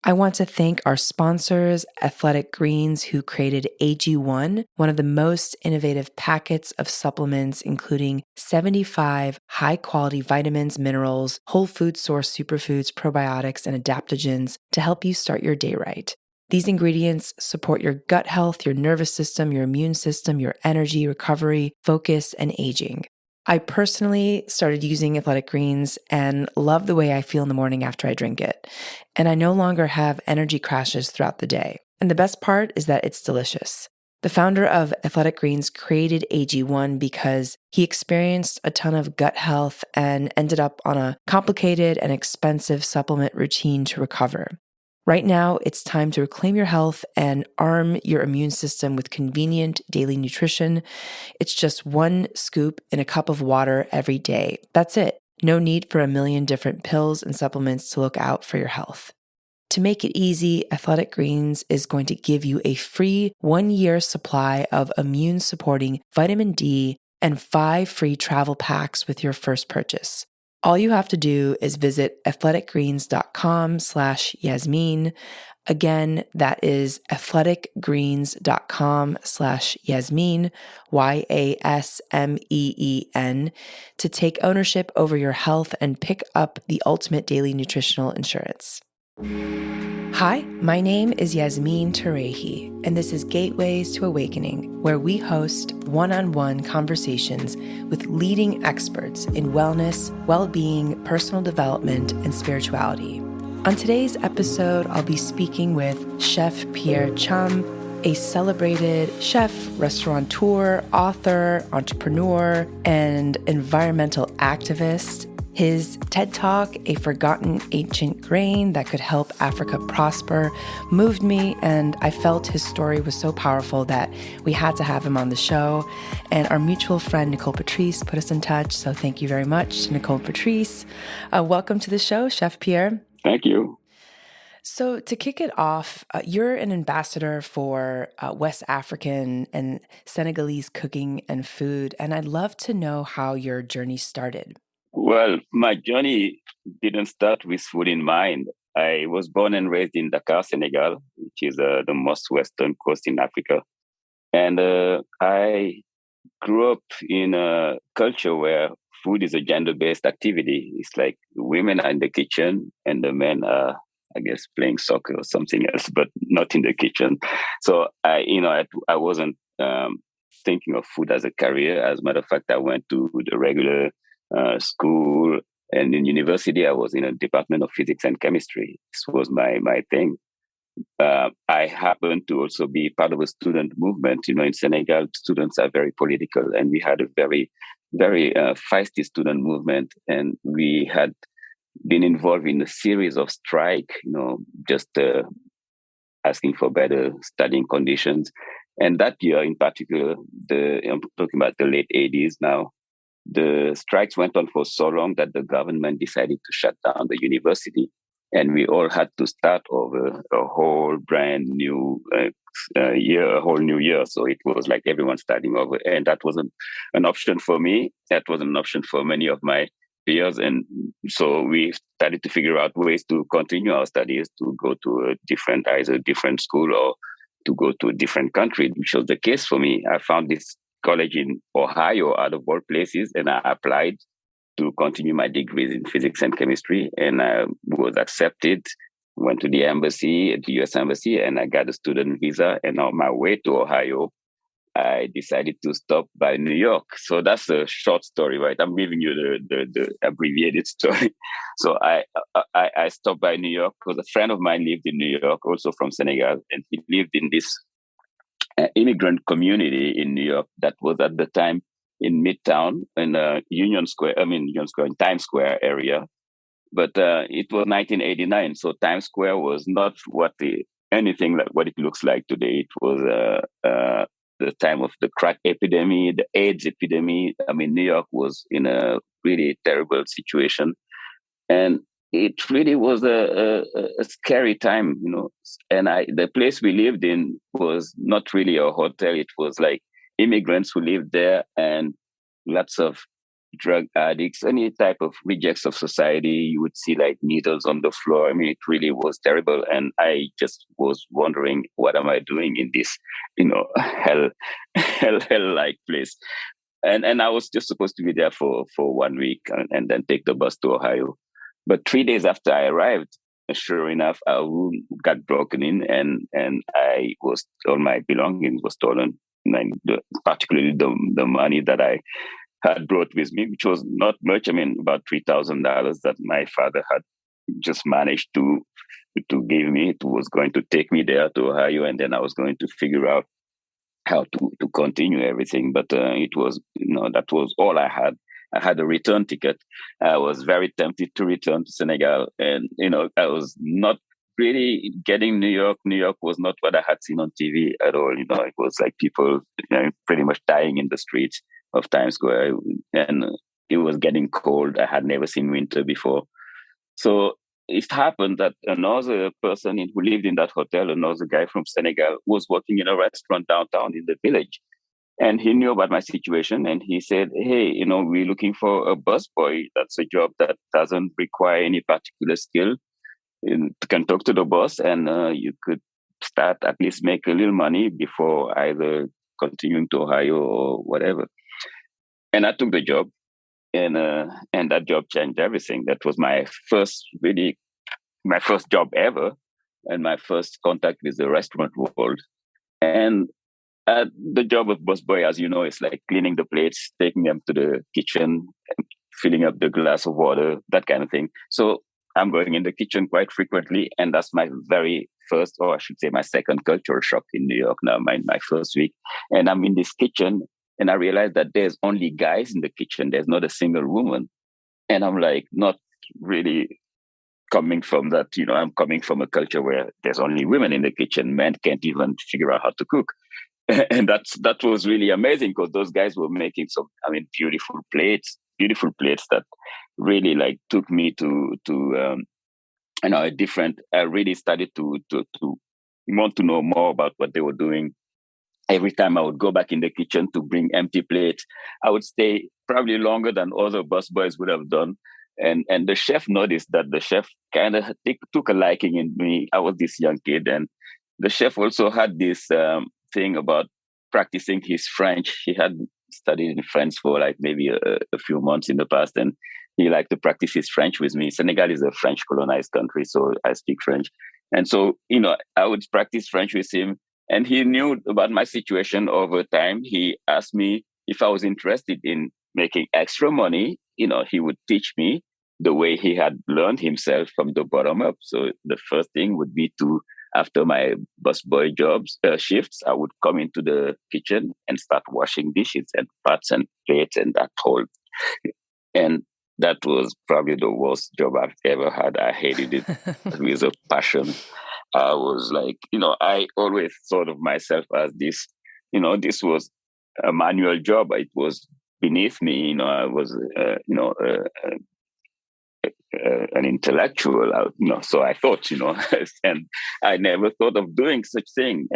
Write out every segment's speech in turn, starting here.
I want to thank our sponsors, Athletic Greens, who created AG1, one of the most innovative packets of supplements, including 75 high-quality vitamins, minerals, whole food source superfoods, probiotics, and adaptogens to help you start your day right. These ingredients support your gut health, your nervous system, your immune system, your energy, recovery, focus, and aging. I personally started using Athletic Greens and love the way I feel in the morning after I drink it. And I no longer have energy crashes throughout the day. And the best part is that it's delicious. The founder of Athletic Greens created AG1 because he experienced a ton of gut health and ended up on a complicated and expensive supplement routine to recover. Right now, it's time to reclaim your health and arm your immune system with convenient daily nutrition. It's just one scoop in a cup of water every day. That's it. No need for a million different pills and supplements to look out for your health. To make it easy, Athletic Greens is going to give you a free 1-year supply of immune-supporting vitamin D and 5 free travel packs with your first purchase. All you have to do is visit athleticgreens.com/Yasmeen. Again, that is athleticgreens.com/Yasmeen, YASMEEN, to take ownership over your health and pick up the ultimate daily nutritional insurance. Hi, my name is Yasmeen Tarehi, and this is Gateways to Awakening, where we host one-on-one conversations with leading experts in wellness, well-being, personal development, and spirituality. On today's episode, I'll be speaking with Chef Pierre Tham, a celebrated chef, restaurateur, author, entrepreneur, and environmental activist. His TED Talk, A Forgotten Ancient Grain That Could Help Africa Prosper, moved me, and I felt his story was so powerful that we had to have him on the show. And our mutual friend, Nicole Patrice, put us in touch, so thank you very much to Nicole Patrice. Welcome to the show, Chef Pierre. Thank you. So to kick it off, you're an ambassador for West African and Senegalese cooking and food, and I'd love to know how your journey started. Well, my journey didn't start with food in mind. I was born and raised in Dakar, Senegal, which is the most western coast in Africa. And I grew up in a culture where food is a gender-based activity. It's like women are in the kitchen and the men are, I guess, playing soccer or something else, but not in the kitchen. So I wasn't thinking of food as a career. As a matter of fact, I went to the regular school, and in university, I was in a department of physics and chemistry. This was my thing. I happened to also be part of a student movement. In Senegal, students are very political, and we had a very, very feisty student movement, and we had been involved in a series of strike, just asking for better studying conditions. And that year in particular, I'm talking about the late 80s now, the strikes went on for so long that the government decided to shut down the university. And we all had to start over a whole brand new year, a whole new year. So it was like everyone starting over. And that wasn't an option for me. That wasn't an option for many of my peers. And so we started to figure out ways to continue our studies, to go to either different school or to go to a different country, which was the case for me. I found this college in Ohio, out of all places, and I applied to continue my degrees in physics and chemistry, and I was accepted, went to the embassy, the US embassy, and I got a student visa. And on my way to Ohio, I decided to stop by New York. So that's a short story, right? I'm giving you the abbreviated story. So I stopped by New York because a friend of mine lived in New York, also from Senegal, and he lived in this immigrant community in New York that was at the time in Midtown in in Times Square area. But it was 1989, so Times Square was not anything like what it looks like today. It was the time of the crack epidemic, the AIDS epidemic. I mean, New York was in a really terrible situation. And it really was a scary time, And the place we lived in was not really a hotel. It was like immigrants who lived there, and lots of drug addicts, any type of rejects of society. You would see like needles on the floor. I mean, it really was terrible. And I just was wondering, what am I doing in this, hell-like place? And I was just supposed to be there for 1 week and then take the bus to Ohio. But 3 days after I arrived, sure enough, our room got broken in, and all my belongings was stolen, and particularly the money that I had brought with me, which was not much. I mean, about $3,000 that my father had just managed to give me. It was going to take me there to Ohio, and then I was going to figure out how to continue everything. But it was, that was all I had. I had a return ticket. I was very tempted to return to Senegal, and I was not really getting New York. New York was not what I had seen on TV at all. It was like people pretty much dying in the streets of Times Square, and it was getting cold. I had never seen winter before. So it happened that another person who lived in that hotel, another guy from Senegal, was working in a restaurant downtown in the village. And he knew about my situation, and he said, "Hey, we're looking for a busboy. That's a job that doesn't require any particular skill. You can talk to the boss, and you could start at least make a little money before either continuing to Ohio or whatever." And I took the job, and that job changed everything. That was my first job ever, and my first contact with the restaurant world. And the job of busboy, as you know, is like cleaning the plates, taking them to the kitchen, filling up the glass of water, that kind of thing. So I'm going in the kitchen quite frequently, and that's my very first, or I should say my second cultural shock in New York now, my first week. And I'm in this kitchen, and I realized that there's only guys in the kitchen. There's not a single woman. And I'm like, not really coming from that, I'm coming from a culture where there's only women in the kitchen. Men can't even figure out how to cook. And that was really amazing, because those guys were making some, beautiful plates that really like took me to a different. I really started to want to know more about what they were doing. Every time I would go back in the kitchen to bring empty plates, I would stay probably longer than other busboys would have done. And the chef noticed that. The chef kind of took a liking in me. I was this young kid, and the chef also had this thing about practicing his French. He had studied in French for like maybe a few months in the past, and he liked to practice his French with me. Senegal is a French colonized country, so I speak French. And so, I would practice French with him, and he knew about my situation over time. He asked me if I was interested in making extra money. He would teach me the way he had learned himself from the bottom up. So the first thing would be to, after my busboy shifts, I would come into the kitchen and start washing dishes and pots and plates and that whole. And that was probably the worst job I've ever had. I hated it with a passion. I was like, I always thought of myself as this, this was a manual job. It was beneath me. I was, an intellectual, so I thought, and I never thought of doing such thing.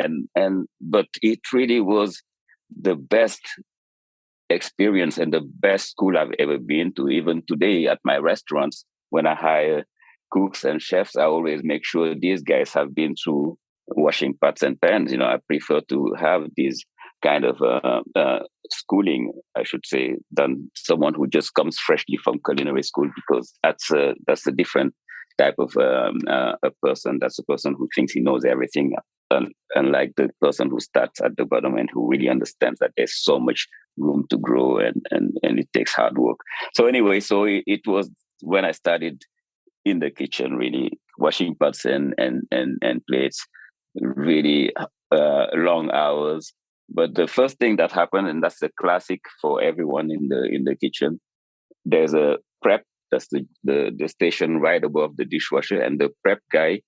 But it really was the best experience and the best school I've ever been to. Even today at my restaurants, when I hire cooks and chefs, I always make sure these guys have been through washing pots and pans. I prefer to have these kind of schooling, I should say, than someone who just comes freshly from culinary school, because that's a different type of a person. That's a person who thinks he knows everything, unlike the person who starts at the bottom and who really understands that there's so much room to grow, and it takes hard work. So anyway, it was when I started in the kitchen, really washing pots and plates, really long hours. But the first thing that happened, and that's the classic for everyone in the kitchen, there's a prep. That's the station right above the dishwasher, and the prep guy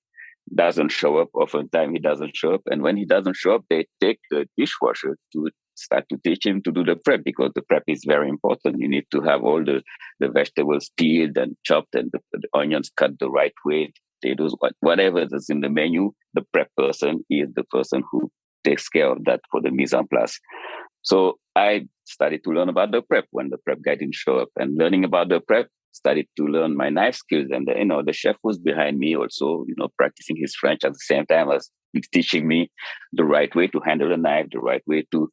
doesn't show up. Oftentimes he doesn't show up, and when he doesn't show up, they take the dishwasher to start to teach him to do the prep, because the prep is very important. You need to have all the vegetables peeled and chopped, and the onions cut the right way, potatoes, whatever is in the menu. The prep person is the person who takes care of that for the mise en place. So I started to learn about the prep when the prep guy didn't show up, and learning about the prep, started to learn my knife skills. And the chef was behind me also, practicing his French at the same time as he's teaching me the right way to handle a knife, the right way to,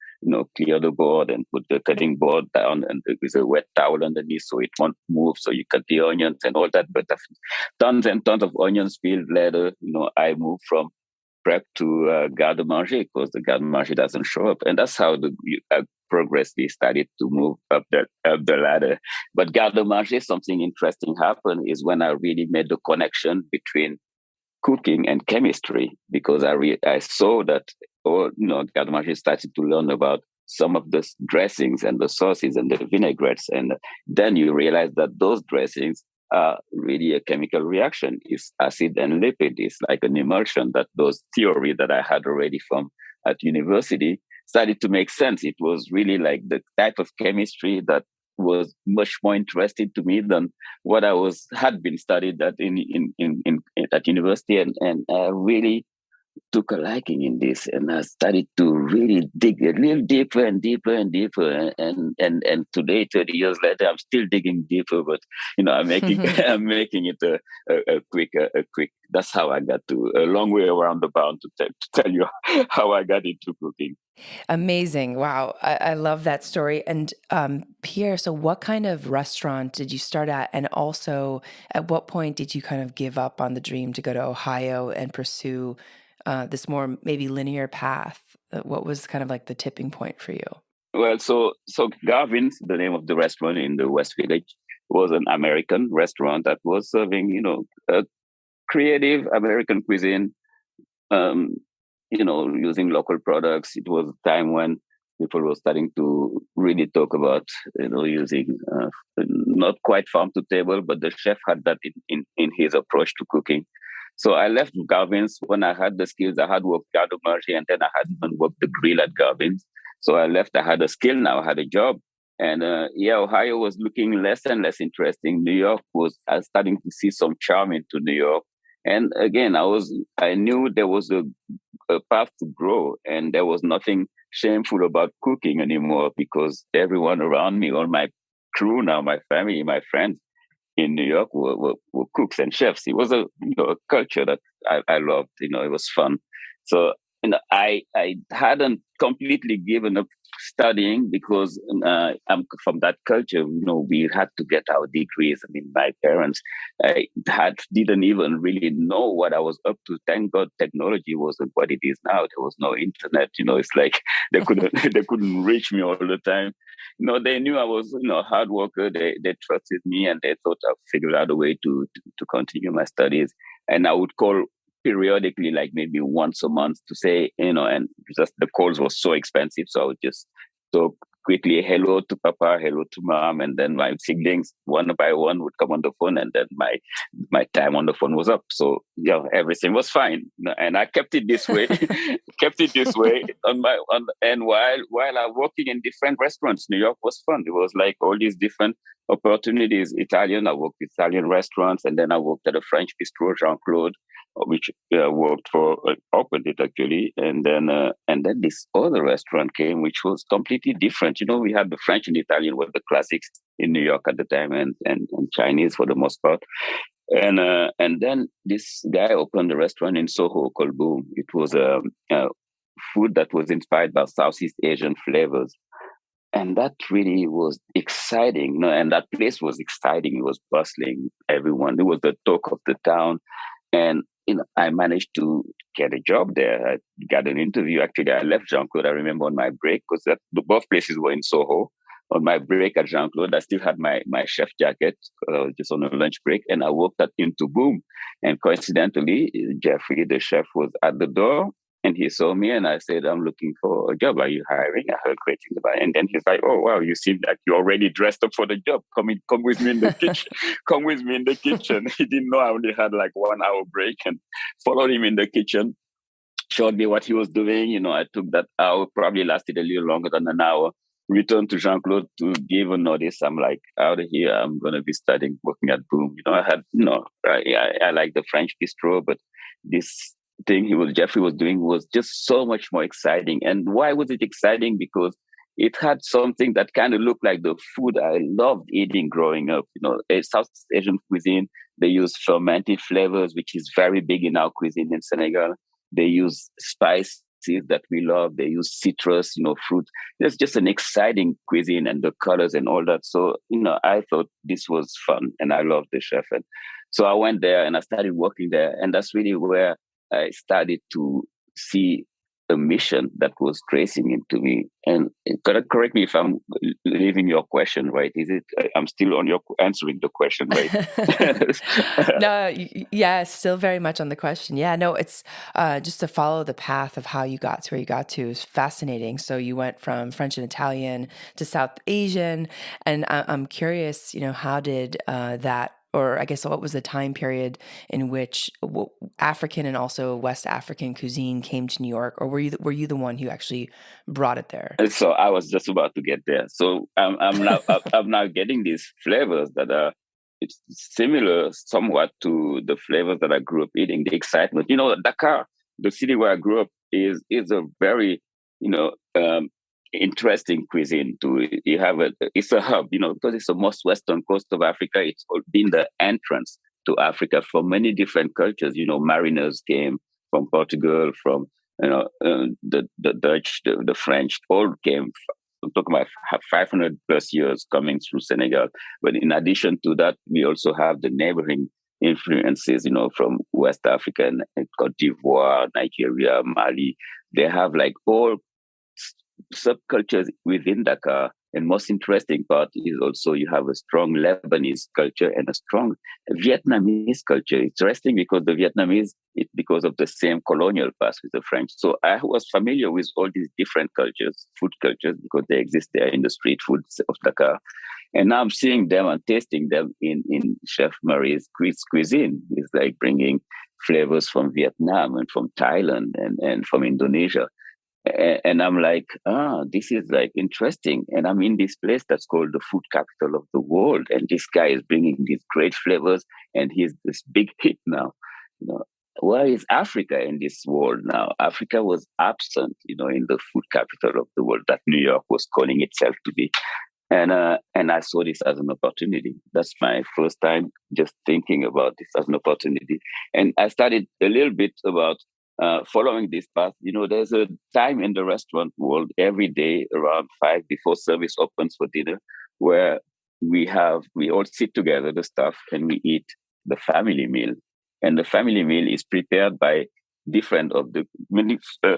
clear the board and put the cutting board down and with a wet towel underneath so it won't move. So you cut the onions and all that. But tons and tons of onions peeled later, I moved from prep to garde-manger because the garde-manger doesn't show up. And that's how progressively started to move up the ladder. But garde-manger, something interesting happened is when I really made the connection between cooking and chemistry, because I saw that, garde-manger started to learn about some of the dressings and the sauces and the vinaigrettes. And then you realize that those dressings are really a chemical reaction. It's acid and lipid. It's like an emulsion. That those theory that I had already from at university started to make sense. It was really like the type of chemistry that was much more interesting to me than what had been studied at university, and really took a liking in this, and I started to really dig a little deeper and deeper and deeper. And today, 30 years later, I'm still digging deeper. But I'm making I'm making it a quick. That's how I got to a long way around the bound to tell you how I got into cooking. Amazing. Wow. I love that story. And Pierre, so what kind of restaurant did you start at? And also, at what point did you kind of give up on the dream to go to Ohio and pursue this more maybe linear path? What was kind of like the tipping point for you? Well, so Garvin's, the name of the restaurant in the West Village, was an American restaurant that was serving, a creative American cuisine, using local products. It was a time when people were starting to really talk about, using not quite farm to table, but the chef had that in his approach to cooking. So I left Garvin's when I had the skills. I had worked garde-manger, and then I had even worked the grill at Garvin's. So I left. I had a skill now. I had a job. And Ohio was looking less and less interesting. New York I was starting to see some charm into New York. And again, I knew there was a path to grow, and there was nothing shameful about cooking anymore, because everyone around me, all my crew now, my family, my friends in New York were cooks and chefs. It was a culture that I loved. It was fun. So I hadn't completely given up studying, because I'm from that culture. We had to get our degrees. I mean, my parents didn't even really know what I was up to. Thank God, technology wasn't what it is now. There was no internet. It's like they couldn't reach me all the time. They knew I was a hard worker. They trusted me, and they thought I figured out a way to continue my studies. And I would call periodically, like maybe once a month, to say, and just the calls were so expensive. So I would just talk quickly, hello to Papa, hello to Mom, and then my siblings, one by one, would come on the phone, and then my time on the phone was up. So everything was fine, and I kept it this way, and while I'm working in different restaurants. New York was fun. It was like all these different opportunities. Italian, I worked with Italian restaurants, and then I worked at a French bistro, Jean-Claude, which worked for opened it actually, and then this other restaurant came, which was completely different. We had the French and Italian were the classics in New York at the time, and Chinese for the most part. And then this guy opened a restaurant in Soho called Boom. It was a food that was inspired by Southeast Asian flavors. And that really was exciting. And that place was exciting. It was bustling. Everyone, it was the talk of the town. And I managed to get a job there. I got an interview. Actually, I left Jean-Claude, I remember, on my break, because both places were in Soho. On my break at Jean-Claude, I still had my chef jacket, just on a lunch break, and I walked into Boom. And coincidentally, Jeffrey, the chef, was at the door, and he saw me, and I said, I'm looking for a job. Are you hiring? I heard great things about it. And then he's like, oh, wow, you seem like you're already dressed up for the job. Come with me in the kitchen. Come with me in the kitchen. He didn't know I only had like 1 hour break, and followed him in the kitchen, showed me what he was doing. I took that hour, probably lasted a little longer than an hour, returned to Jean-Claude to give a notice. I'm like, out of here, I'm going to be working at Boom. I like the French bistro, but this thing Jeffrey was doing was just so much more exciting. And why was it exciting? Because it had something that kind of looked like the food I loved eating growing up. South Asian cuisine, they use fermented flavors, which is very big in our cuisine in Senegal. They use spices that we love. They use citrus, fruit. It's just an exciting cuisine, and the colors and all that. So, I thought this was fun, and I loved the chef. And so I went there and I started working there. And that's really where I started to see a mission that was tracing into me. And correct me if I'm leaving your question, right? Is it? I'm still on your answering the question, right? No, yeah, still very much on the question. Yeah, no, it's just to follow the path of how you got to where you got to is fascinating. So you went from French and Italian to South Asian, and I'm curious, how did that, or I guess what was the time period in which African and also West African cuisine came to New York, or were you the one who actually brought it there? So I was just about to get there. So I'm now getting these flavors that are it's similar somewhat to the flavors that I grew up eating. The excitement, Dakar, the city where I grew up, is a very interesting cuisine. It's a hub, because it's the most western coast of Africa. It's been the entrance to Africa for many different cultures. Mariners came from Portugal, from the Dutch, the French, all came. I'm talking about 500 plus years coming through Senegal. But in addition to that, we also have the neighboring influences, from West Africa, and Cote d'Ivoire, Nigeria, Mali. They have like all subcultures within Dakar. And most interesting part is also you have a strong Lebanese culture and a strong Vietnamese culture. It's interesting because the Vietnamese, it's because of the same colonial past with the French. So I was familiar with all these different cultures, food cultures, because they exist there in the street foods of Dakar. And now I'm seeing them and tasting them in Chef Marie's cuisine. It's like bringing flavors from Vietnam and from Thailand and from Indonesia. And I'm like, this is like interesting. And I'm in this place that's called the food capital of the world. And this guy is bringing these great flavors, and he's this big hit now. Where is Africa in this world now? Africa was absent, in the food capital of the world that New York was calling itself to be. And I saw this as an opportunity. That's my first time just thinking about this as an opportunity. And I started a little bit about following this path. There's a time in the restaurant world every day around 5 before service opens for dinner, where we all sit together, the staff, and we eat the family meal. And the family meal is prepared by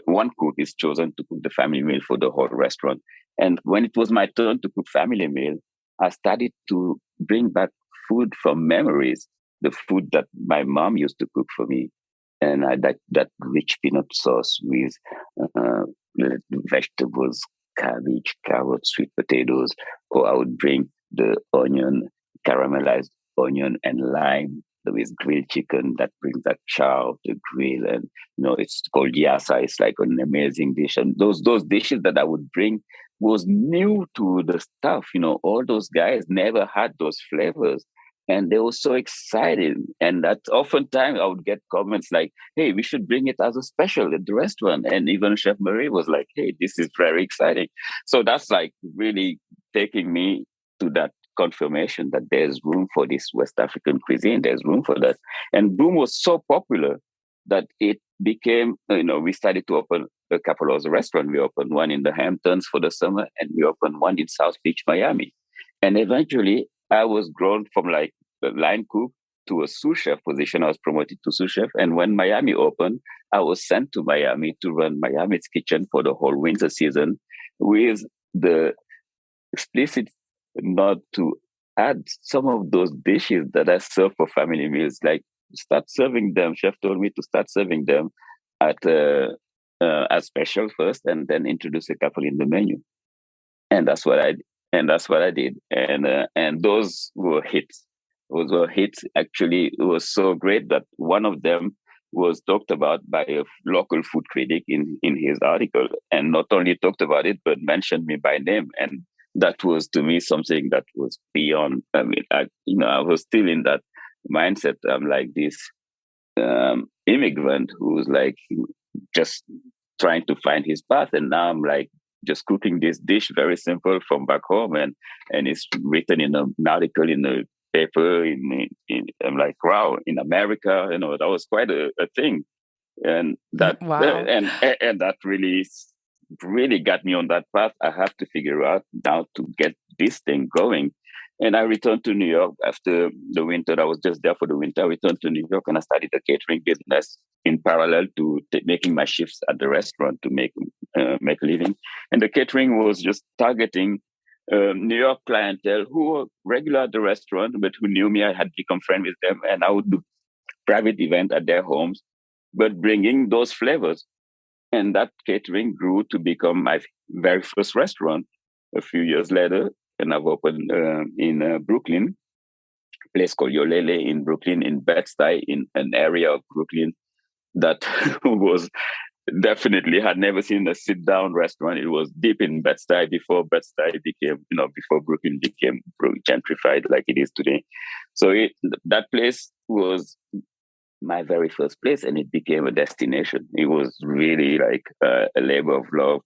one cook is chosen to cook the family meal for the whole restaurant. And when it was my turn to cook family meal, I started to bring back food from memories, the food that my mom used to cook for me. And that rich peanut sauce with vegetables, cabbage, carrots, sweet potatoes, or I would bring the caramelized onion and lime with grilled chicken that brings that char, the grill, and it's called yassa. It's like an amazing dish, and those dishes that I would bring was new to the staff. All those guys never had those flavors. And they were so excited. And that oftentimes I would get comments like, hey, we should bring it as a special at the restaurant. And even Chef Marie was like, hey, this is very exciting. So that's like really taking me to that confirmation that there's room for this West African cuisine. There's room for that. And Boom was so popular that it became, we started to open a couple of restaurants. We opened one in the Hamptons for the summer, and we opened one in South Beach, Miami. And eventually I was grown from like a line cook to a sous chef position. I was promoted to sous chef. And when Miami opened, I was sent to Miami to run Miami's kitchen for the whole winter season, with the explicit nod to add some of those dishes that I serve for family meals, like start serving them. Chef told me to start serving them at as special first, and then introduce a couple in the menu. And that's what I did. And those were hits. Those were hits. Actually, it was so great that one of them was talked about by a local food critic in his article, and not only talked about it, but mentioned me by name. And that was to me something that was beyond. I mean, I was still in that mindset. I'm like this immigrant who's like just trying to find his path, and now I'm like just cooking this dish, very simple, from back home, and it's written in an article in a paper. I'm like, wow, in America, that was quite a thing, and that Wow. and that really got me on that path. I have to figure out now to get this thing going. And I returned to New York after the winter. I was just there for the winter. I returned to New York and I started a catering business in parallel to making my shifts at the restaurant to make a living. And the catering was just targeting New York clientele who were regular at the restaurant, but who knew me. I had become friends with them, and I would do private event at their homes, but bringing those flavors. And that catering grew to become my very first restaurant a few years later. And I've opened in Brooklyn, a place called Yolele in Brooklyn, in Bed-Stuy, in an area of Brooklyn that was definitely had never seen a sit-down restaurant. It was deep in Bed-Stuy before Bed-Stuy became, before Brooklyn became gentrified like it is today. So that place was my very first place, and it became a destination. It was really like a labor of love.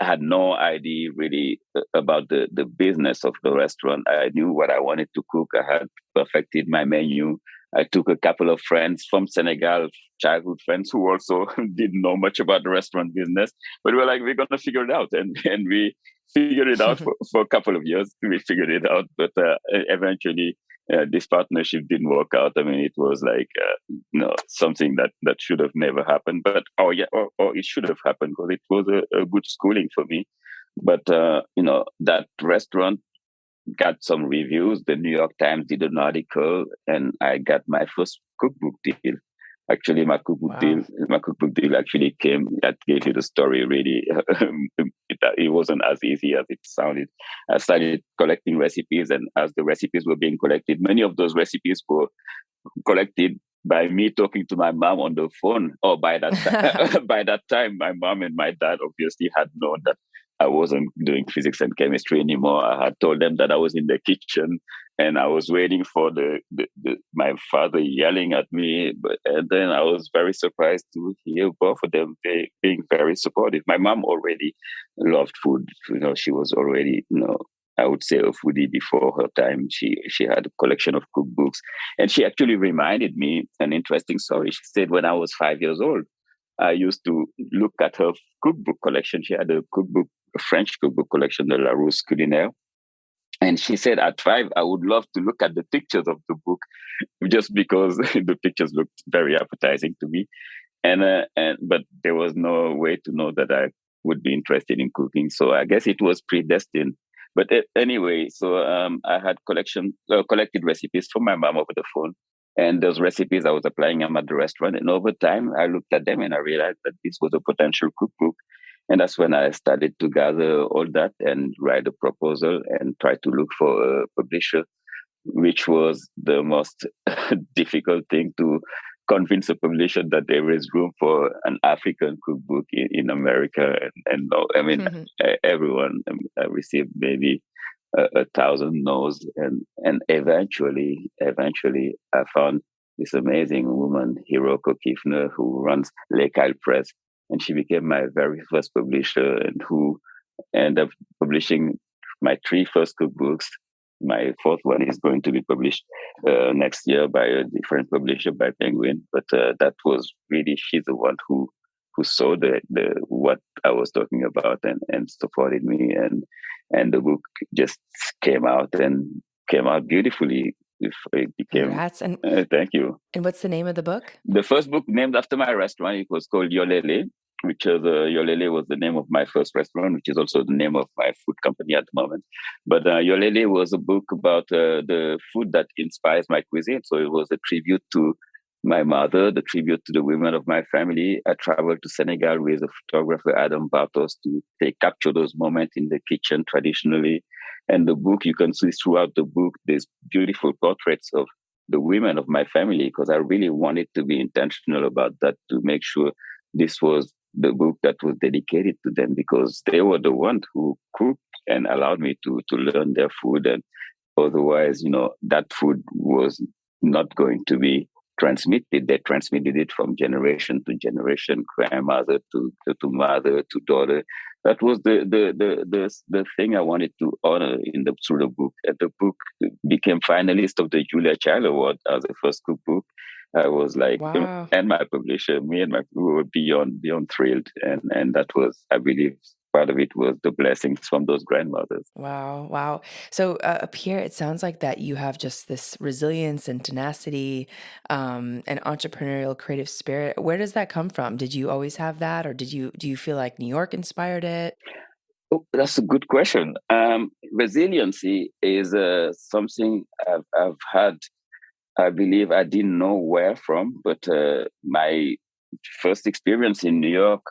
I had no idea really about the business of the restaurant. I knew what I wanted to cook. I had perfected my menu. I took a couple of friends from Senegal, childhood friends who also didn't know much about the restaurant business, but we were like, we're going to figure it out. And we figured it out for a couple of years. We figured it out, but eventually this partnership didn't work out. I mean, it was like, something that should have never happened, but, or it should have happened because it was a good schooling for me. But, that restaurant got some reviews. The New York Times did an article, and I got my first cookbook deal. Actually, my cookbook deal actually came. That gave you the story. Really, it wasn't as easy as it sounded. I started collecting recipes, and as the recipes were being collected, many of those recipes were collected by me talking to my mom on the phone. Or by that time, my mom and my dad obviously had known that I wasn't doing physics and chemistry anymore. I had told them that I was in the kitchen and I was waiting for my father yelling at me. And then I was very surprised to hear both of them being very supportive. My mom already loved food. She was already, I would say, a foodie before her time. She had a collection of cookbooks. And she actually reminded me an interesting story. She said when I was 5 years old, I used to look at her cookbook collection. She had a French cookbook collection, the Larousse Culinaire. And she said at 5, I would love to look at the pictures of the book just because the pictures looked very appetizing to me. But there was no way to know that I would be interested in cooking. So I guess it was predestined. But anyway, so I had collected recipes from my mom over the phone. And those recipes, I was applying them at the restaurant. And over time, I looked at them and I realized that this was a potential cookbook. And that's when I started to gather all that and write a proposal and try to look for a publisher, which was the most difficult thing, to convince a publisher that there is room for an African cookbook in America. And no, I mean, everyone received maybe 1,000 no's. And eventually, I found this amazing woman, Hiroko Kifner, who runs Lake Isle Press. And she became my very first publisher, and who ended up publishing my 3 first cookbooks. My 4th one is going to be published next year by a different publisher, by Penguin. But that was really, she's the one who saw the what I was talking about and supported me. And the book just came out beautifully. It became. Congrats. And thank you. And what's the name of the book? The first book, named after my restaurant, it was called Yolele, which is Yolele was the name of my first restaurant, which is also the name of my food company at the moment. But Yolele was a book about the food that inspires my cuisine. So it was a tribute to my mother, the tribute to the women of my family. I traveled to Senegal with a photographer, Adam Bartos, to capture those moments in the kitchen traditionally. And the book, you can see throughout the book, there's beautiful portraits of the women of my family, because I really wanted to be intentional about that, to make sure this was the book that was dedicated to them, because they were the ones who cooked and allowed me to learn their food. And otherwise, that food was not going to be transmitted. They transmitted it from generation to generation, grandmother to mother to daughter. that was the thing I wanted to honor through the book. And the book became finalist of the Julia Child Award as the first cookbook. I was like, Wow. and my publisher, me and my we were beyond thrilled, and that was, I believe, part of it was the blessings from those grandmothers. Wow, wow. So, Pierre, it sounds like that you have just this resilience and tenacity, and entrepreneurial creative spirit. Where does that come from? Did you always have that, or do you feel like New York inspired it? Oh, that's a good question. Resiliency is something I've had. I believe I didn't know where from, but my first experience in New York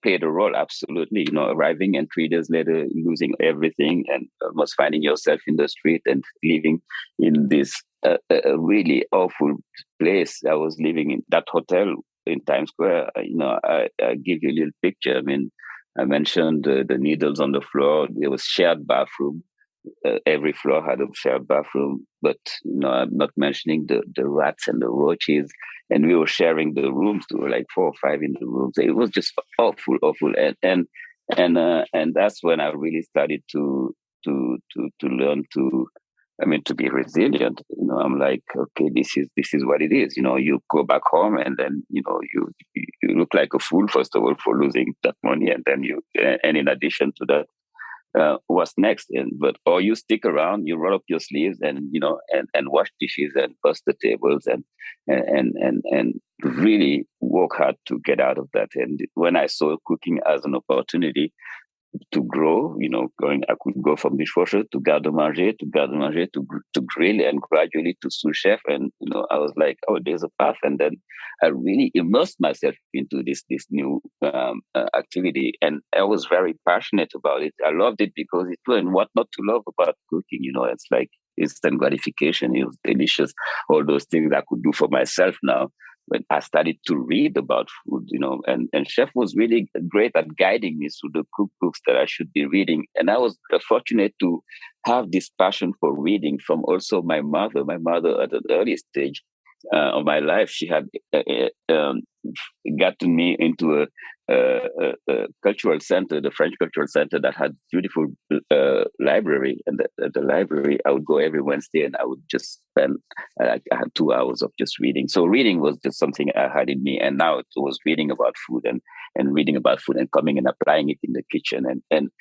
played a role, absolutely. You know, arriving and 3 days later losing everything and almost finding yourself in the street and living in this a really awful place. I was living in that hotel in Times Square. I give you a little picture. I mean, I mentioned the needles on the floor. There was shared bathroom. Every floor had a shared bathroom, but I'm not mentioning the rats and the roaches. And we were sharing the rooms. There were like 4 or 5 in the rooms. It was just awful, awful. And that's when I really started to learn to be resilient. I'm like, okay, this is what it is. You go back home and then you look like a fool first of all for losing that money, and then and in addition to that, what's next? But or you stick around, you roll up your sleeves, and and wash dishes and bust the tables and really work hard to get out of that. And when I saw cooking as an opportunity to grow, I could go from dishwasher to garde manger to grill, and gradually to sous chef. And, I was like, oh, there's a path. And then I really immersed myself into this new activity. And I was very passionate about it. I loved it because it learned what not to love about cooking. It's like instant gratification. It was delicious. All those things I could do for myself now. When I started to read about food, and Chef was really great at guiding me through the cookbooks that I should be reading. And I was fortunate to have this passion for reading from also my mother. My mother, at an early stage of my life, she had gotten me into a cultural center, the French cultural center, that had beautiful library. And at the library, I would go every Wednesday, and I would just spend. I had 2 hours of just reading. So reading was just something I had in me, and now it was reading about food and reading about food and coming and applying it in the kitchen. And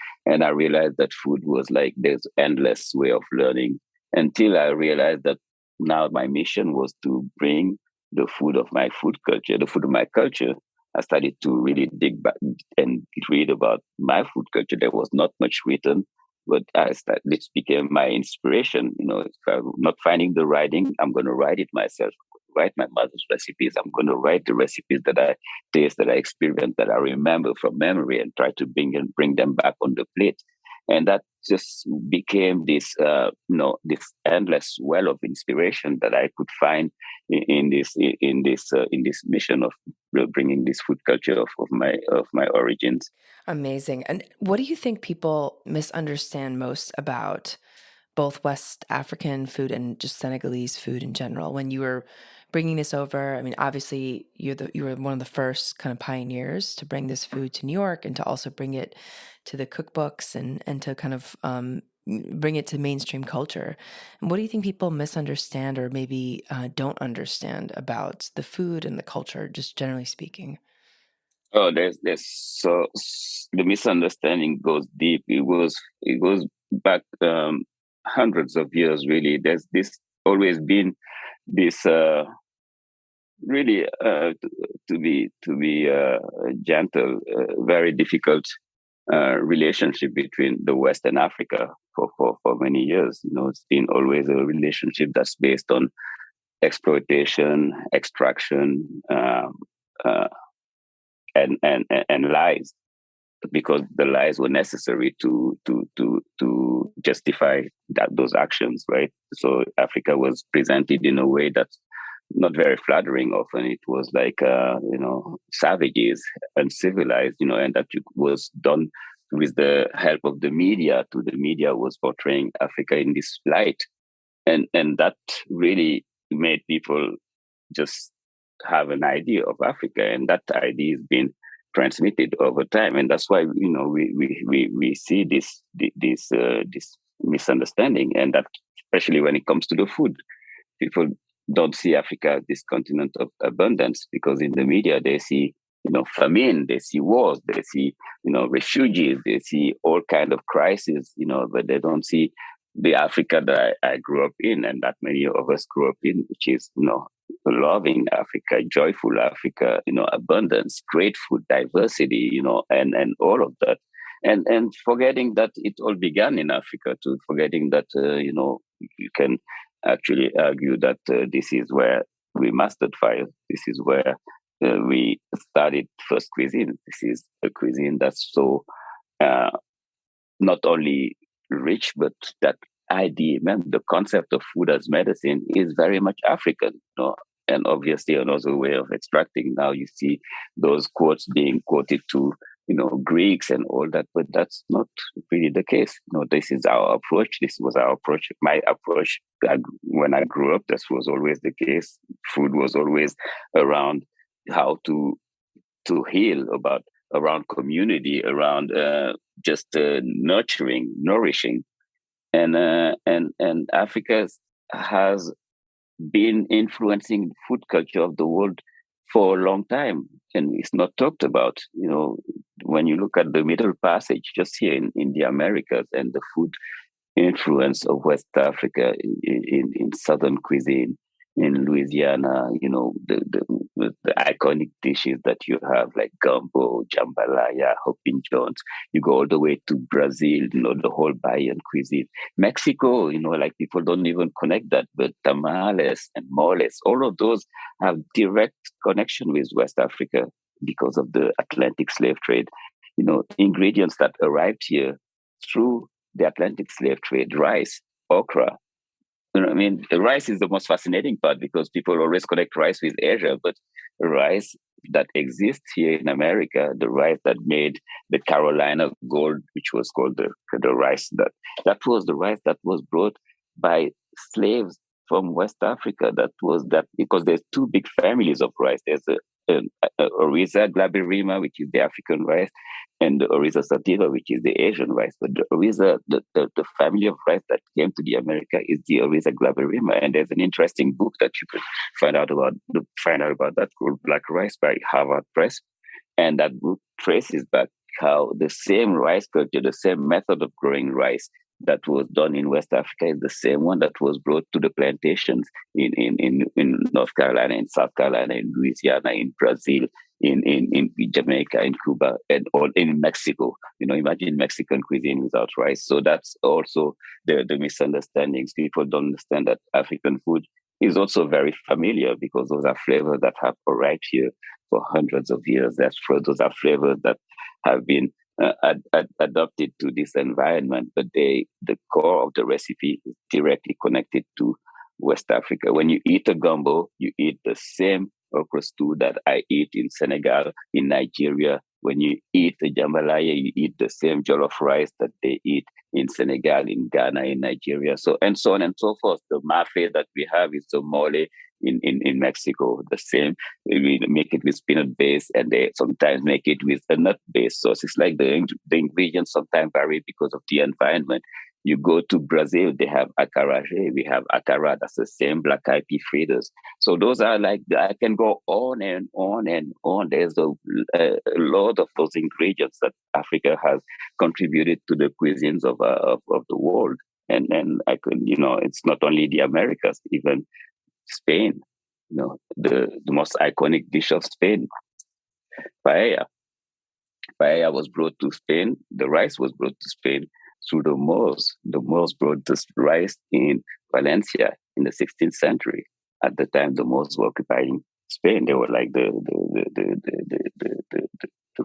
I realized that food was like there's endless way of learning, until I realized that now my mission was to bring the food of my food culture, the food of my culture. I started to really dig back and read about my food culture. There was not much written, but this became my inspiration. If I'm not finding the writing, I'm going to write it myself. Write my mother's recipes. I'm going to write the recipes that I taste, that I experience, that I remember from memory, and try to bring them back on the plate. And that just became this endless well of inspiration that I could find in this mission of bringing this food culture of my origins. Amazing. And what do you think people misunderstand most about both West African food and just Senegalese food in general? When you were bringing this over, I mean, obviously you were one of the first kind of pioneers to bring this food to New York and to also bring it to the cookbooks and to kind of bring it to mainstream culture. And what do you think people misunderstand or maybe don't understand about the food and the culture, just generally speaking? Oh, there's so the misunderstanding goes deep. It goes back hundreds of years. Really, there's this always been this really to be gentle, very difficult relationship between the West and Africa for many years. It's been always a relationship that's based on exploitation, extraction, uh, and lies, because the lies were necessary to justify those actions, right? So Africa was presented in a way that's not very flattering. Often it was like savages, uncivilized, and that was done with the help of the media. To the media was portraying Africa in this light, and that really made people just have an idea of Africa, and that idea has been transmitted over time, and that's why we see this misunderstanding, and that especially when it comes to the food, people don't see Africa as this continent of abundance, because in the media they see famine, they see wars, they see refugees, they see all kind of crises, but they don't see the Africa that I grew up in, and that many of us grew up in, which is loving Africa, joyful Africa, abundance, great food, diversity, and all of that, and forgetting that it all began in Africa, too, forgetting that you can actually argue that this is where we mastered fire. This is where we started first cuisine. This is a cuisine that's so not only rich, but that idea, man, the concept of food as medicine is very much African. And obviously another way of extracting. Now you see those quotes being quoted to Greeks and all that, but that's not really the case. This is our approach. This was our approach. My approach when I grew up, this was always the case. Food was always around how to heal, around community, around just nurturing, nourishing, and Africa has been influencing food culture of the world for a long time, and it's not talked about. When you look at the Middle Passage, just here in the Americas, and the food influence of West Africa in Southern cuisine, in Louisiana, the iconic dishes that you have, like gumbo, jambalaya, hopping jones. You go all the way to Brazil, the whole Bahian cuisine. Mexico, like people don't even connect that, but tamales and moles, all of those have direct connection with West Africa because of the Atlantic slave trade. Ingredients that arrived here through the Atlantic slave trade, rice, okra. Rice is the most fascinating part, because people always connect rice with Asia, but rice that exists here in America, the rice that made the Carolina gold, which was called the rice, that was the rice that was brought by slaves from West Africa. That because there's two big families of rice. There's Oryza glaberrima, which is the African rice, and the Oryza sativa, which is the Asian rice. But the Oryza, the family of rice that came to the America is the Oryza glaberima. And there's an interesting book that you could find out about that, called Black Rice by Harvard Press. And that book traces back how the same rice culture, the same method of growing rice that was done in West Africa is the same one that was brought to the plantations in North Carolina, in South Carolina, in Louisiana, in Brazil, in Jamaica, in Cuba, and all in Mexico. Imagine Mexican cuisine without rice. So that's also the misunderstandings. People don't understand that African food is also very familiar, because those are flavors that have arrived here for hundreds of years. Those are flavors that have been adapted to this environment, but the core of the recipe is directly connected to West Africa. When you eat a gumbo, you eat the same okra stew that I eat in Senegal, in Nigeria. When you eat a jambalaya, you eat the same jollof rice that they eat in Senegal, in Ghana, in Nigeria, so on and so forth. The mafe that we have is the mole in Mexico, the same. We make it with peanut base, and they sometimes make it with a nut base. So it's like the ingredients sometimes vary because of the environment. You go to Brazil, they have acarajé. We have acara, that's the same black eyed pea fritters. So those are I can go on and on and on. There's a lot of those ingredients that Africa has contributed to the cuisines of the world. And I could, it's not only the Americas, even Spain, the most iconic dish of Spain, paella. Paella was brought to Spain. The rice was brought to Spain through the Moors. The Moors brought this rice in Valencia in the 16th century. At the time, the Moors were occupying Spain. They were like the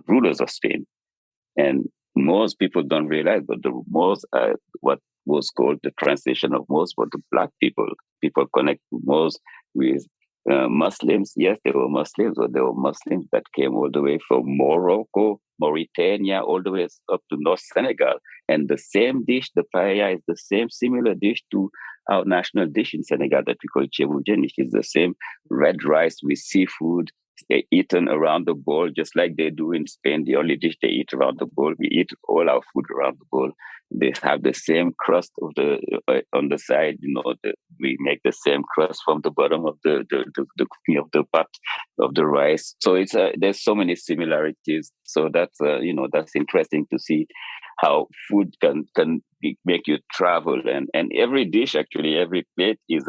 rulers of Spain. And Moors, people don't realize, but the Moors are what was called the translation of Moors for the black people. People connect Moors with Muslims. Yes, they were Muslims, but they were Muslims that came all the way from Morocco, Mauritania, all the way up to North Senegal. And the same dish, the paella, is the same similar dish to our national dish in Senegal that we call cheboujen, which is the same red rice with seafood, eaten around the bowl, just like they do in Spain. The only dish they eat around the bowl, we eat all our food around the bowl. They have the same crust of the on the side. We make the same crust from the bottom of the cooking of the pot of the rice. So it's there's so many similarities. So that's interesting to see how food can make you travel, and every dish, actually every plate is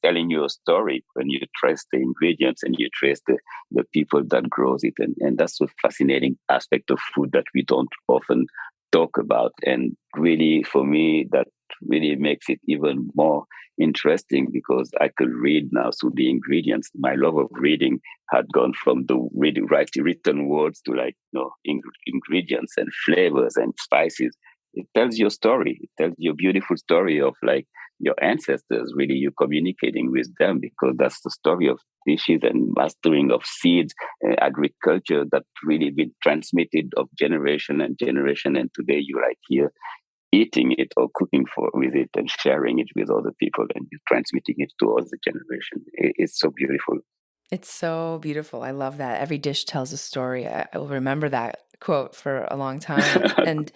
telling you a story when you trace the ingredients and you trace the people that grows it, and that's a fascinating aspect of food that we don't often talk about. And really, for me, that really makes it even more interesting because I could read now through the ingredients. My love of reading had gone from the written words to ingredients and flavors and spices. It tells your story. It tells your beautiful story of like your ancestors. Really, you communicating with them because that's the story of dishes and mastering of seeds, agriculture that really been transmitted of generation and generation. And today you like here eating it or cooking with it and sharing it with other people and you're transmitting it to all the generation. It's so beautiful. It's so beautiful. I love that. Every dish tells a story. I will remember that quote for a long time. And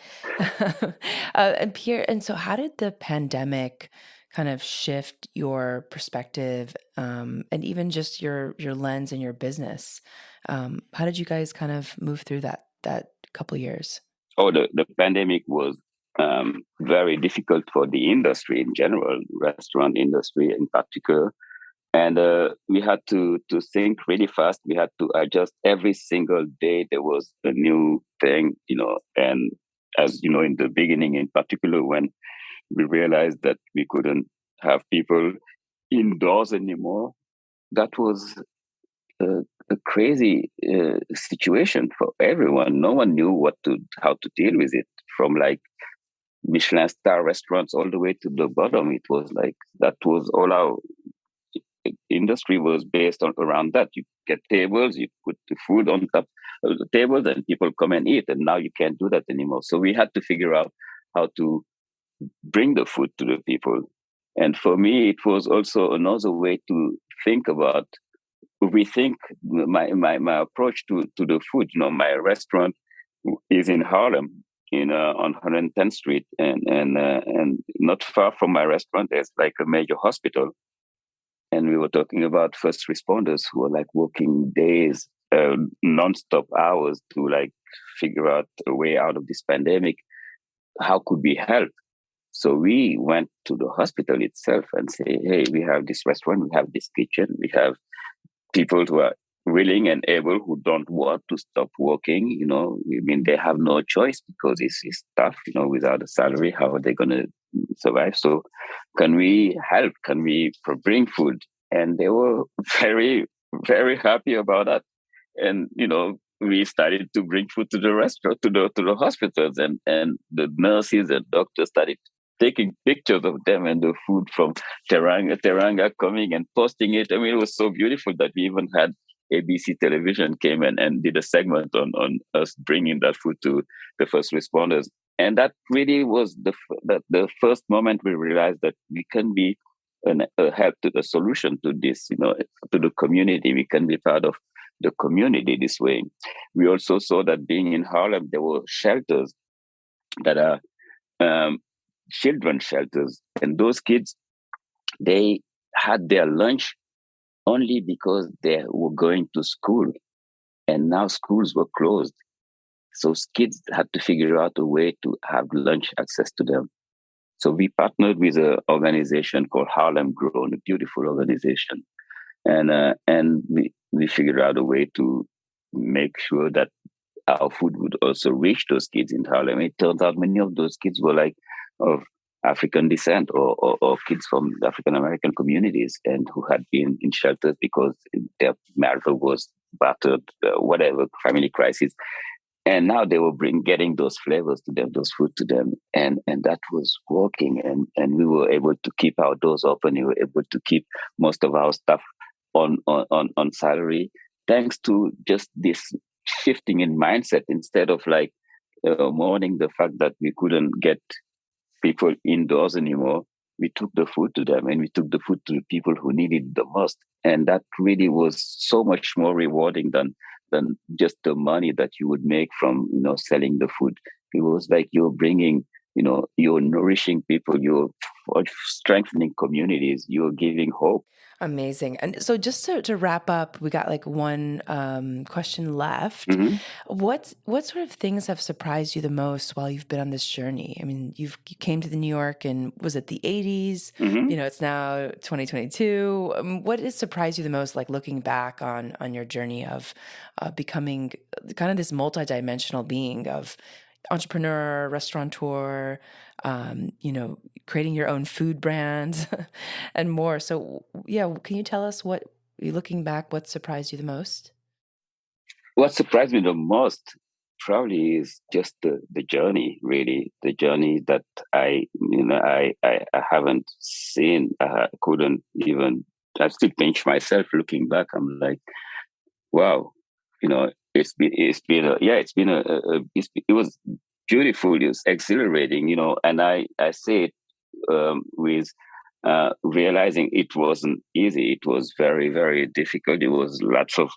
and Pierre, and so how did the pandemic kind of shift your perspective, and even just your lens and your business? How did you guys kind of move through that couple years? Oh, the pandemic was very difficult for the industry in general, restaurant industry in particular. And we had to think really fast. We had to adjust every single day. There was a new thing, and as you know, in the beginning, in particular, when we realized that we couldn't have people indoors anymore, that was a, a crazy situation for everyone. No one knew how to deal with it. From like Michelin star restaurants all the way to the bottom, it was like that was all our industry was based on around that. You get tables, you put the food on top of the tables, and people come and eat. And now you can't do that anymore. So we had to figure out how to bring the food to the people. And for me, it was also another way to think about rethink my approach to the food. My restaurant is in Harlem, on 110th Street, and not far from my restaurant, there's like a major hospital. And we were talking about first responders who are like working days, non-stop hours to like figure out a way out of this pandemic. How could we help? So we went to the hospital itself and say, hey, we have this restaurant, we have this kitchen, we have people who are willing and able who don't want to stop working. I mean, they have no choice because it's tough, without a salary, how are they going to survive? So can we help? Can we bring food? And they were very, very happy about that. And, we started to bring food to the restaurant, to the hospitals, and the nurses and doctors started taking pictures of them and the food from Teranga coming and posting it. I mean, it was so beautiful that we even had ABC television came and did a segment on us bringing that food to the first responders. And that really was the first moment we realized that we can be a help to the solution to this, to the community. We can be part of the community this way. We also saw that being in Harlem, there were shelters that are children shelters. And those kids, they had their lunch only because they were going to school. And now schools were closed. So kids had to figure out a way to have lunch access to them. So we partnered with an organization called Harlem Grown, a beautiful organization. And we figured out a way to make sure that our food would also reach those kids in Harlem. It turns out many of those kids were like of African descent or kids from African American communities and who had been in shelters because their marital was battered, whatever, family crisis. And now they were getting those flavors to them, those food to them. And that was working. And we were able to keep our doors open. We were able to keep most of our staff on salary, thanks to just this shifting in mindset. Instead of like mourning the fact that we couldn't get people indoors anymore, we took the food to them, and we took the food to the people who needed it the most. And that really was so much more rewarding than just the money that you would make from, selling the food. It was like you're bringing, you're nourishing people, you're strengthening communities, you're giving hope. Amazing. And so just to wrap up, we got like one question left. Mm-hmm. What sort of things have surprised you the most while you've been on this journey? I mean, you came to the New York and was it the 80s? Mm-hmm. It's now 2022. What has surprised you the most, like looking back on your journey of becoming kind of this multidimensional being of entrepreneur, restaurateur, creating your own food brand and more. So yeah, can you tell us looking back, what surprised you the most? What surprised me the most probably is just the journey, really. The journey that I haven't seen. I couldn't even, I still pinch myself looking back. I'm like, wow, it was beautiful. It was exhilarating, and I say it with realizing it wasn't easy. It was very, very difficult. It was lots of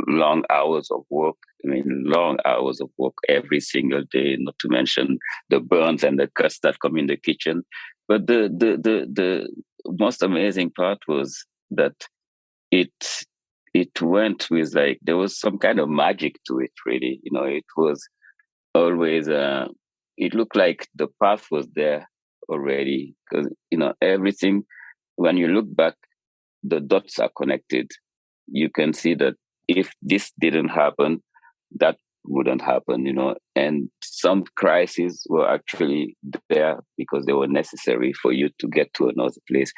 long hours of work. I mean, long hours of work every single day, not to mention the burns and the cuts that come in the kitchen. But the most amazing part was that it it went with, like, there was some kind of magic to it, really. It was always it looked like the path was there already, because everything, when you look back, the dots are connected. You can see that if this didn't happen, that wouldn't happen, and some crises were actually there because they were necessary for you to get to another place,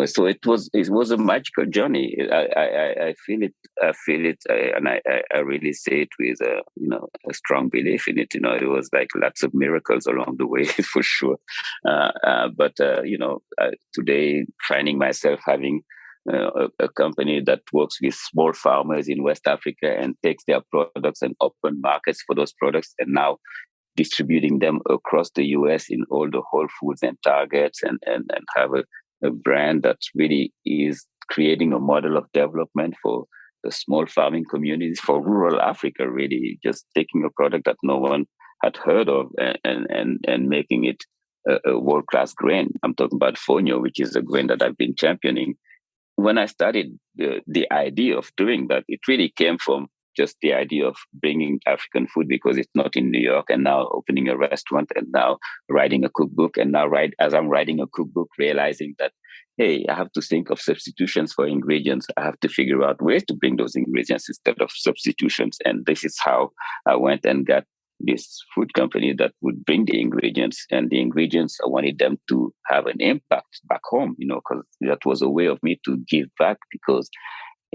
so it was a magical journey. I feel it. And I really say it with a strong belief in it. It was like lots of miracles along the way for sure. But today, finding myself having a company that works with small farmers in West Africa and takes their products and open markets for those products, and now distributing them across the US in all the Whole Foods and Targets, and have a brand that really is creating a model of development for the small farming communities, for rural Africa, really, just taking a product that no one had heard of, and making it a world-class grain. I'm talking about fonio, which is a grain that I've been championing. When I started the idea of doing that, it really came from just the idea of bringing African food, because it's not in New York, and now opening a restaurant, and now writing a cookbook, and now as I'm writing a cookbook, realizing that, hey, I have to think of substitutions for ingredients. I have to figure out ways to bring those ingredients instead of substitutions. And this is how I went and got this food company that would bring the ingredients, and the ingredients, I wanted them to have an impact back home, because that was a way of me to give back, because,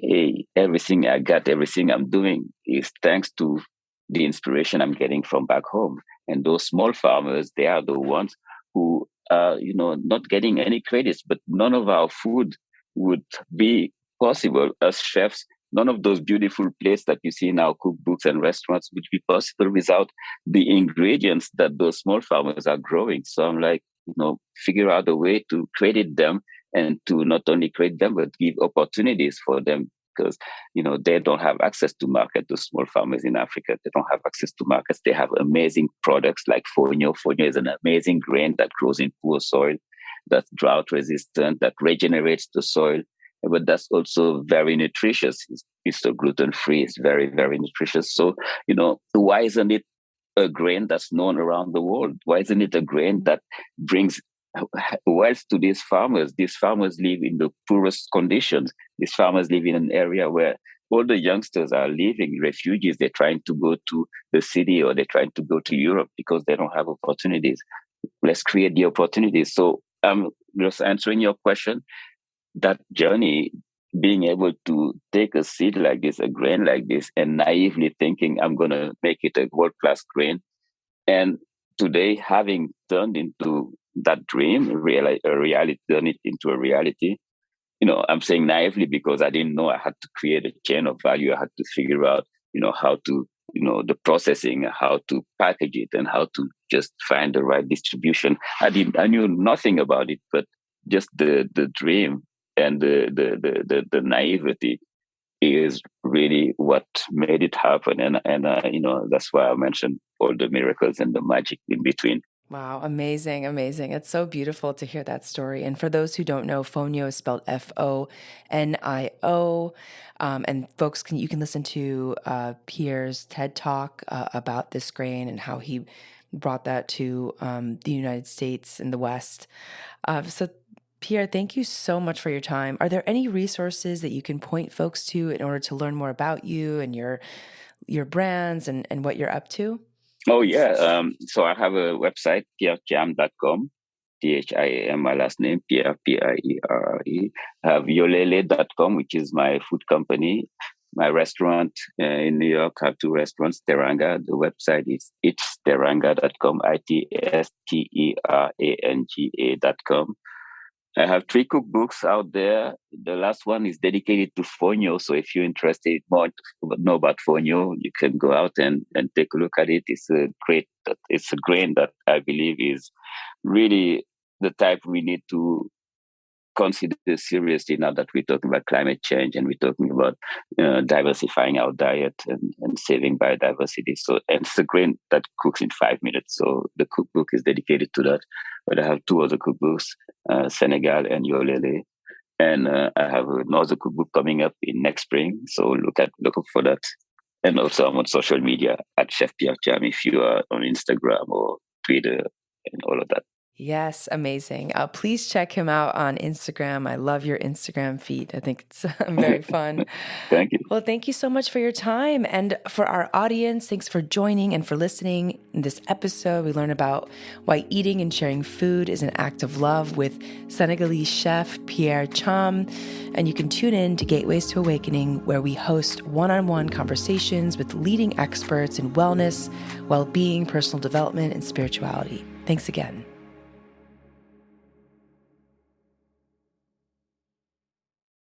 hey, everything I got, everything I'm doing is thanks to the inspiration I'm getting from back home. And those small farmers, they are the ones who are, not getting any credits, but none of our food would be possible as chefs. None of those beautiful plates that you see in our cookbooks and restaurants would be possible without the ingredients that those small farmers are growing. So I'm like, figure out a way to credit them, and to not only credit them, but give opportunities for them, because, they don't have access to market. The small farmers in Africa, they don't have access to markets. They have amazing products like fonio. Fonio is an amazing grain that grows in poor soil, that's drought resistant, that regenerates the soil. But that's also very nutritious. It's so gluten-free. It's very, very nutritious. So, why isn't it a grain that's known around the world? Why isn't it a grain that brings wealth to these farmers? These farmers live in the poorest conditions. These farmers live in an area where all the youngsters are living refugees. They're trying to go to the city, or they're trying to go to Europe because they don't have opportunities. Let's create the opportunities. So I'm just answering your question. That journey, being able to take a seed like this, a grain like this, and naively thinking I'm going to make it a world-class grain. And today, having turned into that dream, reality, turn it into a reality. I'm saying naively because I didn't know I had to create a chain of value. I had to figure out, how to the processing, how to package it, and how to just find the right distribution. I knew nothing about it, but just the dream and the naivety is really what made it happen. And that's why I mentioned all the miracles and the magic in between. Wow, amazing, amazing. It's so beautiful to hear that story. And for those who don't know, fonio is spelled Fonio. And folks, you can listen to Pierre's TED Talk about this grain and how he brought that to the United States and the West. So Pierre, thank you so much for your time. Are there any resources that you can point folks to in order to learn more about you and your brands and what you're up to? Oh, yeah. So I have a website, pierretham.com, Thiam, my last name, Pierre, Pierre. I have yolele.com, which is my food company. My restaurant in New York, I have 2 restaurants, Teranga. The website is itsteranga.com, itsteranga.com. I have 3 cookbooks out there. The last one is dedicated to fonio. So if you're interested more to know about fonio, you can go out and take a look at it. It's a grain that I believe is really the type we need to consider seriously now that we're talking about climate change and we're talking about diversifying our diet and saving biodiversity. So, and it's a grain that cooks in 5 minutes. So the cookbook is dedicated to that. But I have 2 other cookbooks, Senegal and Yolele. And I have another cookbook coming up in next spring. So look up for that. And also I'm on social media at Chef Pierre Tham if you are on Instagram or Twitter and all of that. Yes, amazing. Please check him out on Instagram. I love your Instagram feed. I think it's very fun. Thank you. Well, thank you so much for your time. And for our audience, thanks for joining and for listening. In this episode, we learn about why eating and sharing food is an act of love with Senegalese chef Pierre Tham. And you can tune in to Gateways to Awakening, where we host one-on-one conversations with leading experts in wellness, well-being, personal development, and spirituality. Thanks again.